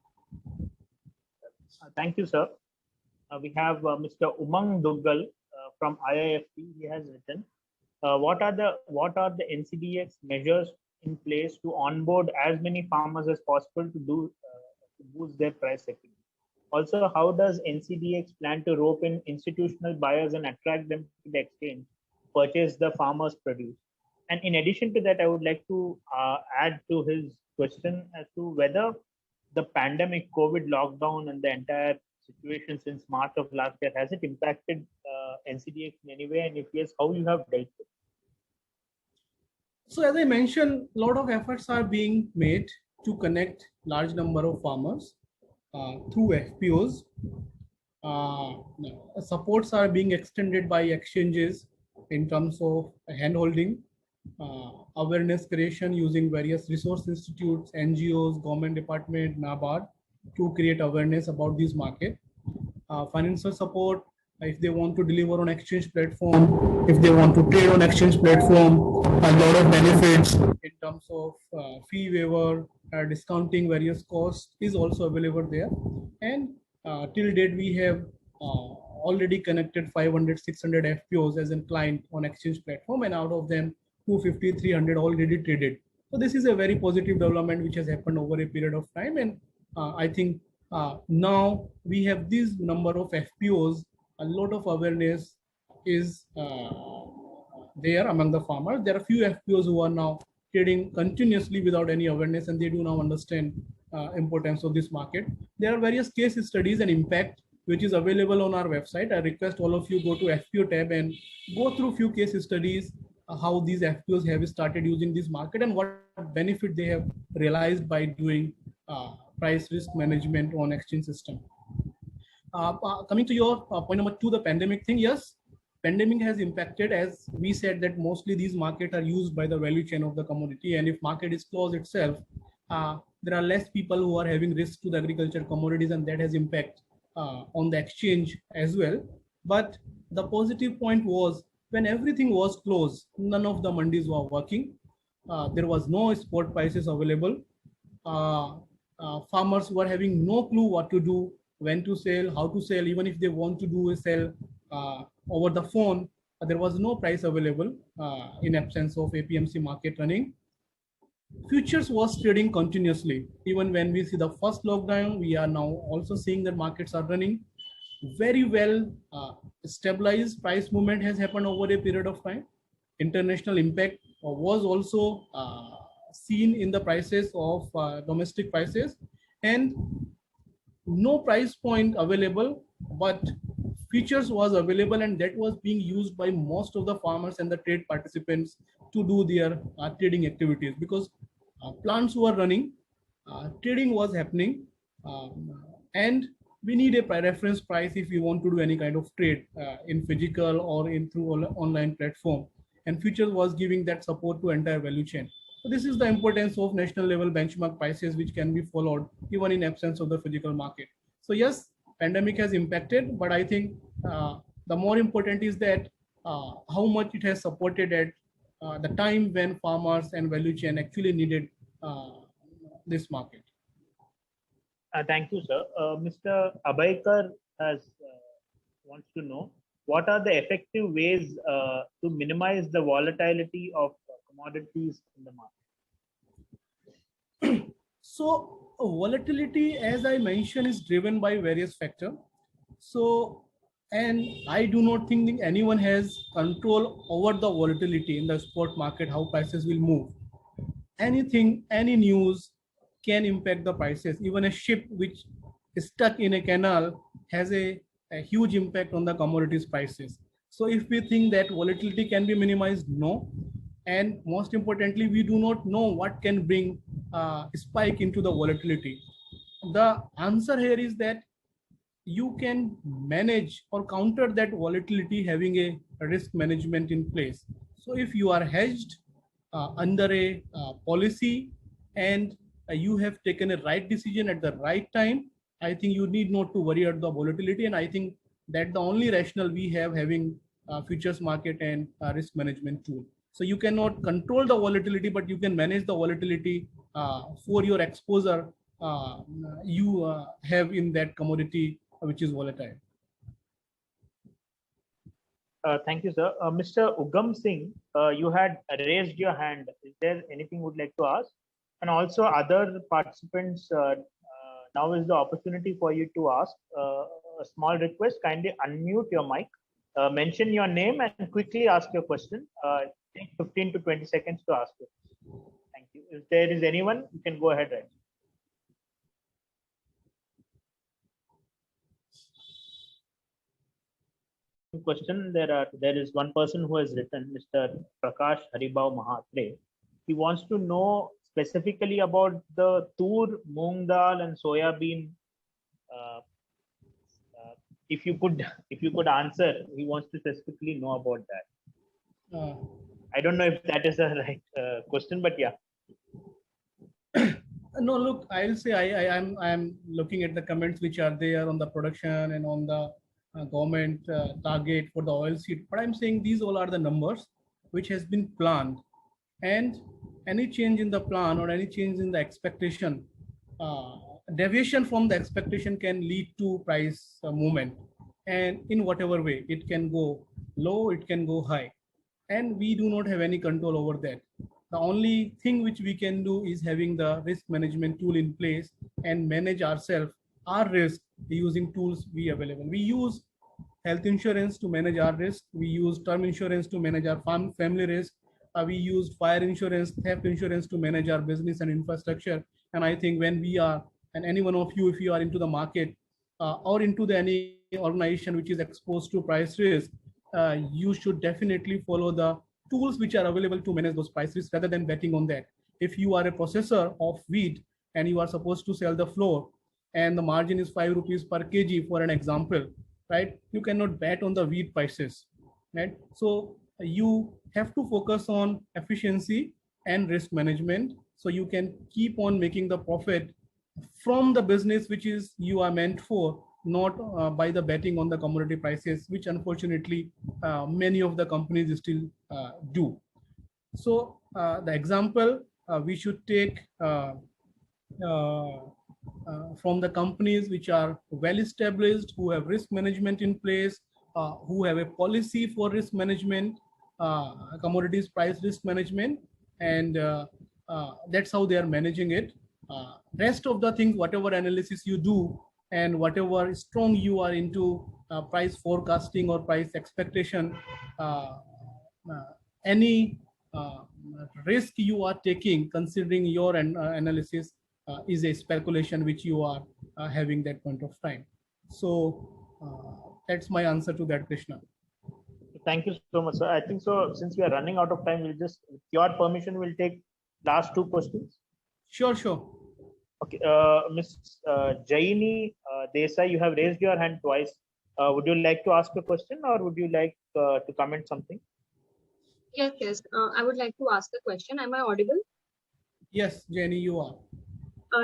B: Thank you, sir. We have Mr. Umang Duggal from IIFT. He has written, what are the NCDX measures in place to onboard as many farmers as possible to boost their price equity? Also, how does NCDX plan to rope in institutional buyers and attract them to the exchange, purchase the farmers' produce? And in addition to that, I would like to add to his question as to whether the pandemic, COVID lockdown, and the entire situation since March of last year, has it impacted NCDX in any way? And if yes, how you have dealt with it?
A: So as I mentioned, a lot of efforts are being made to connect large number of farmers through FPOs. Supports are being extended by exchanges in terms of hand-holding, awareness creation using various resource institutes, NGOs, government department, NABARD, to create awareness about this market. Financial support, if they want to deliver on exchange platform, if they want to trade on exchange platform, a lot of benefits in terms of fee waiver, discounting various costs is also available there. And till date, we have already connected 500, 600 FPOs as a client on exchange platform, and out of them 250, 300 already traded. So this is a very positive development which has happened over a period of time. And I think now we have this number of FPOs, a lot of awareness is there among the farmers. There are few FPOs who are now trading continuously without any awareness, and they do now understand importance of this market. There are various case studies and impact which is available on our website. I request all of you go to FPO tab and go through few case studies, how these FPOs have started using this market and what benefit they have realized by doing price risk management on exchange system. Coming to your point number 2, the pandemic thing. Yes, pandemic has impacted, as we said, that mostly these markets are used by the value chain of the commodity, and if market is closed itself, there are less people who are having risk to the agriculture commodities, and that has impact on the exchange as well. But the positive point was, when everything was closed, none of the mandis were working. There was no spot prices available. Farmers were having no clue what to do, when to sell, how to sell. Even if they want to do a sell over the phone, there was no price available in absence of APMC market running. Futures was trading continuously. Even when we see the first lockdown, we are now also seeing that markets are running very well. Stabilized price movement has happened over a period of time. International impact was also seen in the prices of domestic prices, and no price point available, but futures was available, and that was being used by most of the farmers and the trade participants to do their trading activities, because plants were running, trading was happening, and we need a reference price if we want to do any kind of trade in physical or in through online platform, and futures was giving that support to entire value chain. So this is the importance of national level benchmark prices, which can be followed even in absence of the physical market. So yes, pandemic has impacted, but I think the more important is that how much it has supported at the time when farmers and value chain actually needed this market.
B: Thank you, sir. Mr. Abhaykar wants to know, what are the effective ways to minimize the volatility of commodities in the market?
A: So volatility, as I mentioned, is driven by various factors. So, and I do not think anyone has control over the volatility in the spot market, how prices will move. Anything, any news can impact the prices. Even a ship which is stuck in a canal has a huge impact on the commodities prices. So if we think that volatility can be minimized, no. And most importantly, we do not know what can bring a spike into the volatility. The answer here is that you can manage or counter that volatility having a risk management in place. So if you are hedged under a policy, and you have taken a right decision at the right time, I think you need not to worry about the volatility. And I think that the only rationale we have having futures market and risk management tool. So you cannot control the volatility, but you can manage the volatility for your exposure you have in that commodity which is volatile.
B: Thank you, sir. Mr. Ugam Singh, you had raised your hand. Is there anything you would like to ask? And also other participants, now is the opportunity for you to ask. A small request, kindly unmute your mic, mention your name and quickly ask your question. Take 15 to 20 seconds to ask it. Thank you. If there is anyone, you can go ahead, right? Question, there is one person who has written, Mr. Prakash Haribao Mahatre. He wants to know specifically about the tur, moong dal and soya bean. If you could answer, he wants to specifically know about that. I don't know if that is a right question, but yeah.
A: No, look, I'll say I'm looking at the comments which are there on the production and on the government target for the oil seed, but I'm saying these all are the numbers which has been planned, and any change in the plan or any change in the expectation, deviation from the expectation can lead to price movement, and in whatever way, it can go low, it can go high, and we do not have any control over that. The only thing which we can do is having the risk management tool in place and manage ourselves, our risk, using tools we available. We use health insurance to manage our risk. We use term insurance to manage our family risk. We use fire insurance, theft insurance to manage our business and infrastructure. And I think when we are, and any one of you, if you are into the market or into any organization which is exposed to price risk, you should definitely follow the tools which are available to manage those price risks rather than betting on that. If you are a processor of wheat and you are supposed to sell the floor, and the margin is 5 rupees per kg for an example, right? You cannot bet on the wheat prices, right? So you have to focus on efficiency and risk management so you can keep on making the profit from the business which is you are meant for, not by the betting on the commodity prices, which unfortunately many of the companies still do. So the example we should take from the companies which are well established, who have risk management in place, who have a policy for risk management, commodities price risk management, and that's how they are managing it. Rest of the things, whatever analysis you do and whatever strong you are into price forecasting or price expectation, any risk you are taking considering your analysis is a speculation which you are having that point of time. So that's my answer to that, Krishna.
B: Thank you so much, sir. I think so. Since we are running out of time, we'll just, with your permission, we'll take last two questions.
A: Sure, sure.
B: Okay, Ms. Jaini Desai, you have raised your hand twice. Would you like to ask a question, or would you like to comment something?
C: Yes. I would like to ask a question. Am I audible?
A: Yes, Jaini, you are.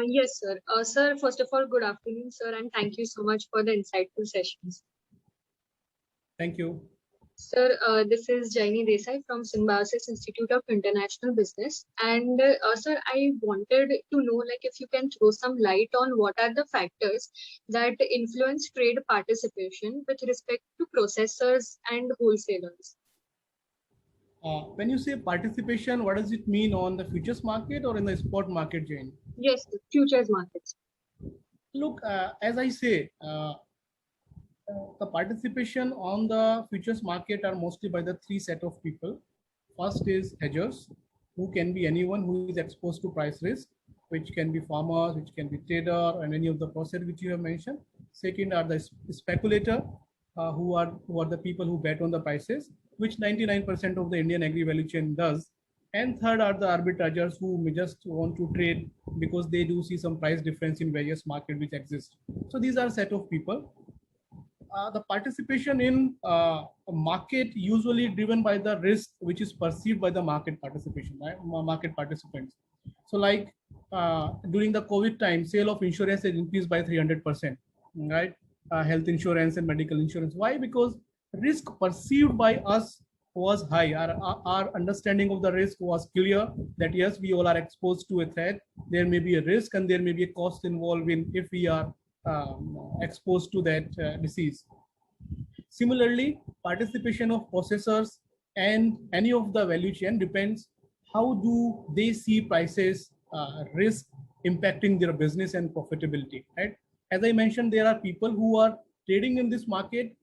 C: Yes, sir. Sir, first of all, good afternoon, sir, and thank you so much for the insightful sessions.
A: Thank you.
C: Sir, this is Jaini Desai from Symbiosis Institute of International Business. And sir, I wanted to know, like, if you can throw some light on what are the factors that influence trade participation with respect to processors and wholesalers.
A: When you say participation, what does it mean on the futures market or in the spot market, Jain?
C: Yes, futures markets.
A: Look, as I say, the participation on the futures market are mostly by the three set of people. First is hedgers, who can be anyone who is exposed to price risk, which can be farmers, which can be trader, and any of the process which you have mentioned. Second are the speculator, who are the people who bet on the prices, which 99% of the Indian agri value chain does. And third are the arbitrageurs who may just want to trade because they do see some price difference in various markets which exist. So these are a set of people. The participation in a market usually driven by the risk which is perceived by the market participation, right? Market participants. So like during the COVID time, sale of insurance has increased by 300%, right? Health insurance and medical insurance. Why? Because risk perceived by us was high. Our understanding of the risk was clear that yes, we all are exposed to a threat. There may be a risk and there may be a cost involved in if we are exposed to that disease. Similarly, participation of processors and any of the value chain depends how do they see prices, risk impacting their business and profitability, right? As I mentioned, there are people who are trading in this market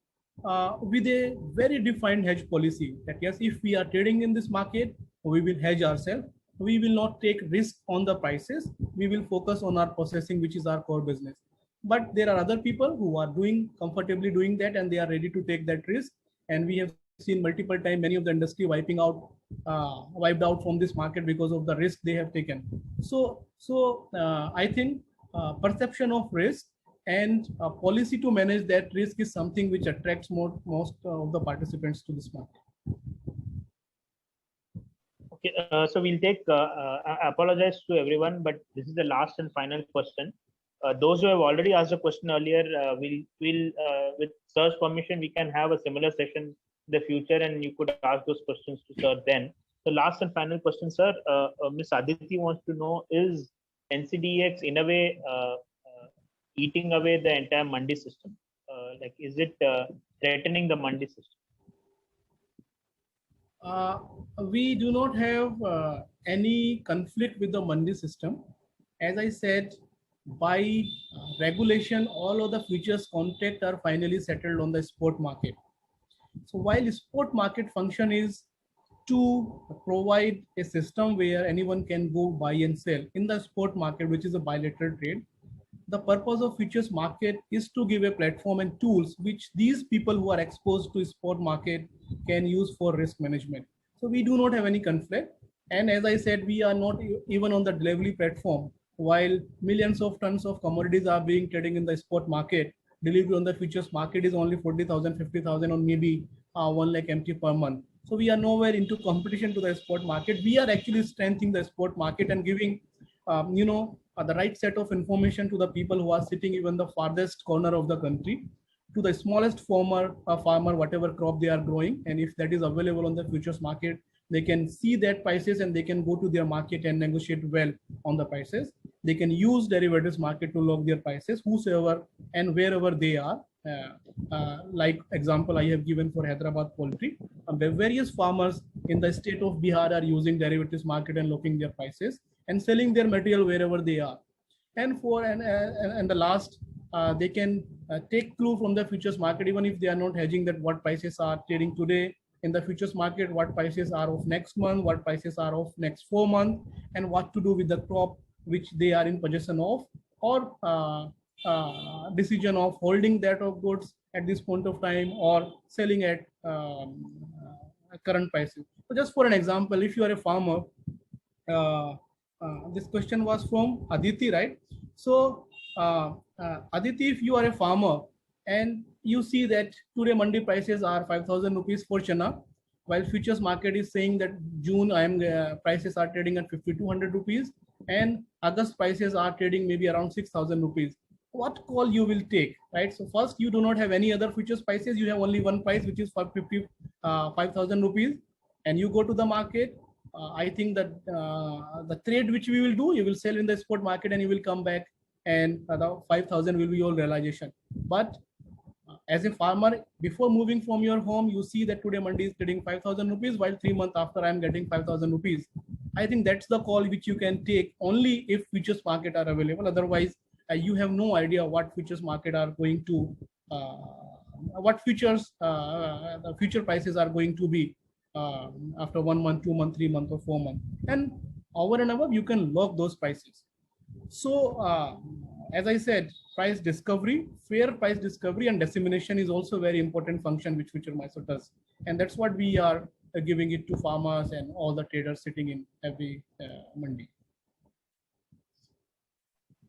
A: with a very defined hedge policy that yes, if we are trading in this market, we will hedge ourselves. We will not take risk on the prices. We will focus on our processing, which is our core business. But there are other people who are comfortably doing that, and they are ready to take that risk. And we have seen multiple times many of the industry wiped out from this market because of the risk they have taken. So I think perception of risk and policy to manage that risk is something which attracts most of the participants to this market.
B: Okay, so we'll take, I apologize to everyone, but this is the last and final question. Those who have already asked a question earlier, we'll with sir's permission, we can have a similar session in the future, and you could ask those questions to sir then. The last and final question, sir, Ms. Aditi wants to know, is NCDEX in a way eating away the entire Mandi system? Like, is it threatening the Mandi system?
A: We do not have any conflict with the Mandi system. As I said, by regulation, all of the futures contracts are finally settled on the spot market. So while spot market function is to provide a system where anyone can go buy and sell in the spot market, which is a bilateral trade, the purpose of futures market is to give a platform and tools which these people who are exposed to spot market can use for risk management. So we do not have any conflict. And as I said, we are not even on the delivery platform. while millions of tons of commodities are being traded in the spot market, delivery on the futures market is only 40,000, 50,000, or maybe 1 lakh MT per month. So we are nowhere into competition to the spot market. We are actually strengthening the spot market and giving, the right set of information to the people who are sitting even the farthest corner of the country, to the smallest farmer, whatever crop they are growing, and if that is available on the futures market, they can see that prices and they can go to their market and negotiate well on the prices. They can use derivatives market to lock their prices, whosoever and wherever they are. Like example I have given for Hyderabad poultry, various farmers in the state of Bihar are using derivatives market and locking their prices and selling their material wherever they are. And the last, they can take clue from the futures market, even if they are not hedging, that what prices are trading today in the futures market, what prices are of next month, what prices are of next 4 months, and what to do with the crop which they are in possession of, or decision of holding that of goods at this point of time or selling at current prices. So just for an example, if you are a farmer, this question was from Aditi, right? So Aditi, if you are a farmer and you see that today mandi prices are 5,000 rupees for chana, while futures market is saying that June prices are trading at 5,200 rupees and August prices are trading maybe around 6,000 rupees. What call you will take, right? So first, you do not have any other futures prices. You have only one price, which is for 5,000 rupees, and you go to the market. I think that the trade which we will do, you will sell in the spot market and you will come back, and the 5,000 will be your realization. But as a farmer, before moving from your home, you see that today mandi is trading 5,000 rupees, while 3 months after I am getting 5,000 rupees. I think that's the call which you can take only if futures market are available. Otherwise, you have no idea what futures market are going to, what futures, the future prices are going to be after 1 month, 2 months, 3 months, or 4 months. And over and above, you can lock those prices. So as I said, price discovery, fair price discovery and dissemination is also a very important function which Future Mysore does. And that's what we are giving it to farmers and all the traders sitting in every mandi.